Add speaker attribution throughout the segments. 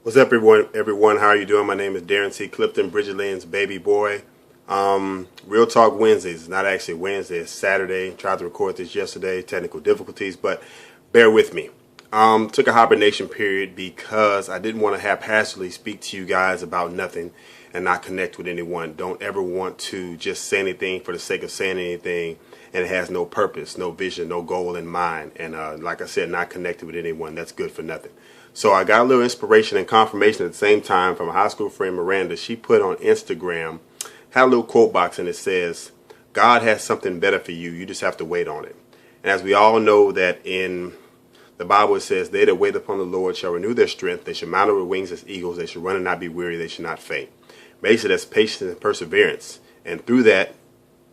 Speaker 1: What's up, everyone? How are you doing? My name is Darren C. Clifton, Bridget Lynn's baby boy. Real Talk Wednesdays. It's not actually Wednesday. It's Saturday. Tried to record this yesterday. Technical difficulties, but bear with me. Took a hibernation period because I didn't want to haphazardly speak to you guys about nothing and not connect with anyone. Don't ever want to just say anything for the sake of saying anything and it has no purpose, no vision, no goal in mind. And like I said, not connected with anyone. That's good for nothing. So I got a little inspiration and confirmation at the same time from a high school friend, Miranda. She put on Instagram, had a little quote box, and it says, God has something better for you. You just have to wait on it. And as we all know that in the Bible, it says, they that wait upon the Lord shall renew their strength. They shall mount up with wings as eagles. They shall run and not be weary. They shall not faint. Basically, that's patience and perseverance. And through that,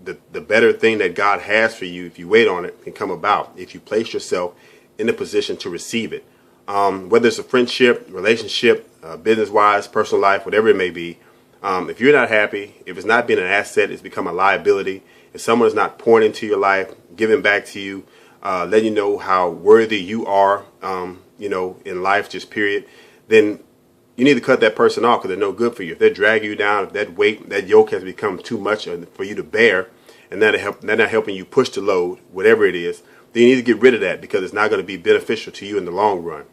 Speaker 1: the better thing that God has for you, if you wait on it, can come about if you place yourself in a position to receive it. Whether it's a friendship, relationship, business-wise, personal life, whatever it may be, if you're not happy, if it's not being an asset, it's become a liability. If someone is not pouring into your life, giving back to you, letting you know how worthy you are, in life, just period, then you need to cut that person off because they're no good for you. If they drag you down, if that weight, that yoke has become too much for you to bear, and they're not helping you push the load, whatever it is, then you need to get rid of that because it's not going to be beneficial to you in the long run.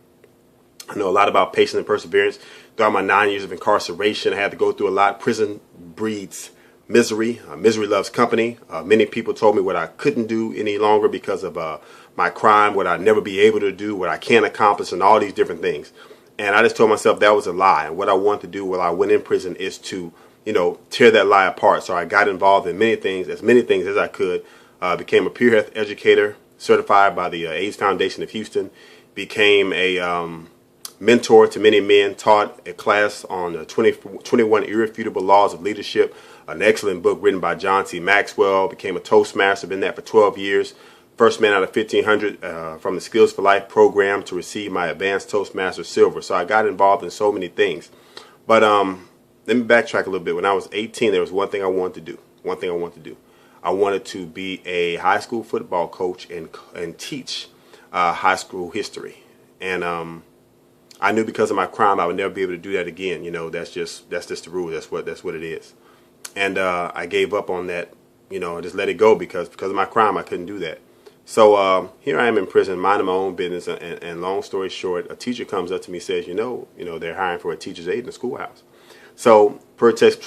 Speaker 1: I know a lot about patience and perseverance. Throughout my 9 years of incarceration, I had to go through a lot. Prison breeds misery. Misery loves company. Many people told me what I couldn't do any longer because of my crime, what I'd never be able to do, what I can't accomplish, and all these different things. And I just told myself that was a lie. And what I wanted to do while I went in prison is to, tear that lie apart. So I got involved in many things as I could. Became a peer health educator, certified by the AIDS Foundation of Houston. Became a mentor to many men, taught a class on the 21 Irrefutable Laws of Leadership, an excellent book written by John C. Maxwell. Became a Toastmaster, been that for 12 years. First man out of 1,500 from the Skills for Life program to receive my Advanced Toastmaster Silver. So I got involved in so many things. But let me backtrack a little bit. When I was 18, there was one thing I wanted to do. I wanted to be a high school football coach and teach high school history. And I knew because of my crime I would never be able to do that again. That's just the rule. That's what it is. And I gave up on that, and just let it go because of my crime I couldn't do that. So here I am in prison, minding my own business. And long story short, a teacher comes up to me and says, they're hiring for a teacher's aide in the schoolhouse. So per Texas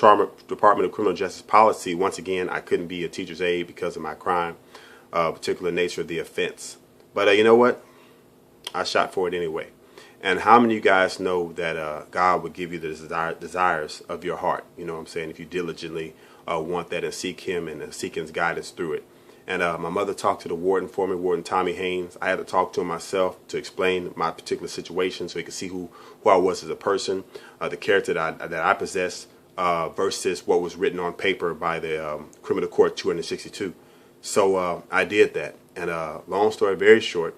Speaker 1: Department of Criminal Justice policy, once again, I couldn't be a teacher's aide because of my crime, particular nature of the offense. But you know what? I shot for it anyway. And how many of you guys know that God would give you the desires of your heart? You know what I'm saying? If you diligently want that and seek Him and seek His guidance through it. And my mother talked to the warden for me, Warden Tommy Haynes. I had to talk to him myself to explain my particular situation so he could see who I was as a person, the character that I possess versus what was written on paper by the Criminal Court 262. So I did that. And long story very short,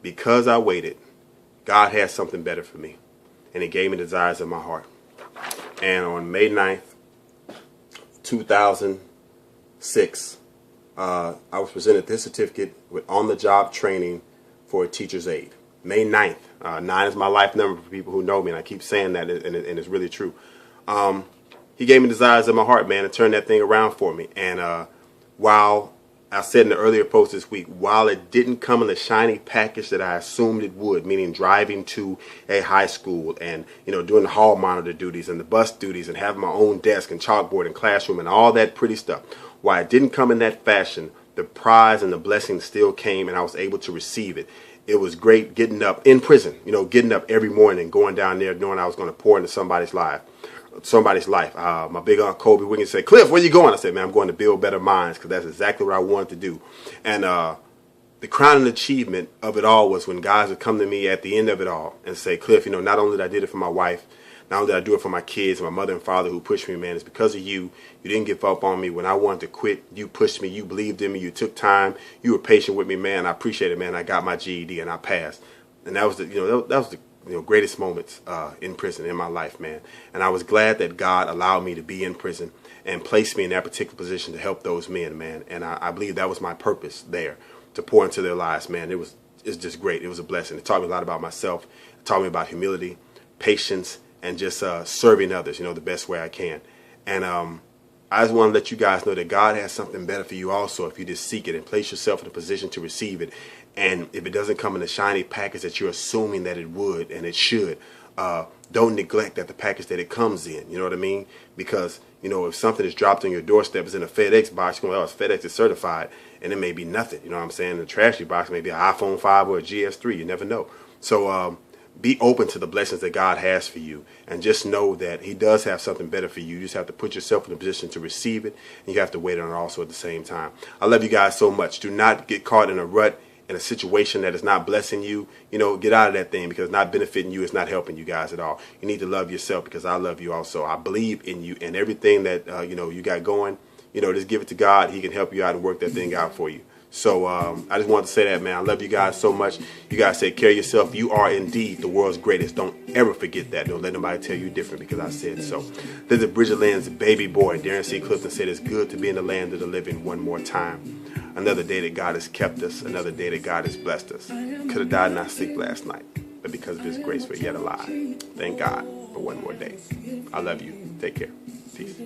Speaker 1: because I waited, God had something better for me, and He gave me the desires of my heart. And on May 9th, 2006, I was presented this certificate with on-the-job training for a teacher's aide. May 9th. 9 is my life number for people who know me, and I keep saying that, and it's really true. He gave me the desires of my heart, man, and turned that thing around for me. And while I said in the earlier post this week, while it didn't come in the shiny package that I assumed it would, meaning driving to a high school and, doing the hall monitor duties and the bus duties and having my own desk and chalkboard and classroom and all that pretty stuff, while it didn't come in that fashion, the prize and the blessing still came and I was able to receive it. It was great getting up in prison, getting up every morning, going down there, knowing I was going to pour into somebody's life. My big aunt Kobe Wiggins said, "Cliff, where you going?" I said, "Man, I'm going to build better minds," because that's exactly what I wanted to do. And the crowning achievement of it all was when guys would come to me at the end of it all and say, "Cliff, not only did I did it for my wife, not only did I do it for my kids, my mother and father who pushed me, man, it's because of you. You didn't give up on me when I wanted to quit. You pushed me. You believed in me. You took time. You were patient with me, man. I appreciate it, man. I got my GED and I passed." And that was the greatest moments in prison in my life, man. And I was glad that God allowed me to be in prison and placed me in that particular position to help those men, man. And I believe that was my purpose there, to pour into their lives, man. It's just great. It was a blessing. It taught me a lot about myself. It taught me about humility, patience, and just serving others, the best way I can. And I just want to let you guys know that God has something better for you also if you just seek it and place yourself in a position to receive it. And if it doesn't come in a shiny package that you're assuming that it would and it should, don't neglect that the package that it comes in. You know what I mean? Because, if something is dropped on your doorstep, it's in a FedEx box, you're going, FedEx is certified, and it may be nothing. You know what I'm saying? The trashy box may be an iPhone 5 or a GS3. You never know. So be open to the blessings that God has for you, and just know that He does have something better for you. You just have to put yourself in a position to receive it, and you have to wait on it also at the same time. I love you guys so much. Do not get caught in a rut, in a situation that is not blessing you. Get out of that thing, because it's not benefiting you. It's not helping you guys at all. You need to love yourself, because I love you also. I believe in you and everything that you got going. Just give it to God. He can help you out and work that thing out for you. So I just wanted to say that, man. I love you guys so much. You guys take care of yourself. You are indeed the world's greatest. Don't ever forget that. Don't let nobody tell you different, because I said so. This is Bridget Lynn's baby boy. Darren C. Clifton said it's good to be in the land of the living one more time. Another day that God has kept us. Another day that God has blessed us. Could have died in our sleep last night, but because of His grace, we're yet alive. Thank God for one more day. I love you. Take care. Peace.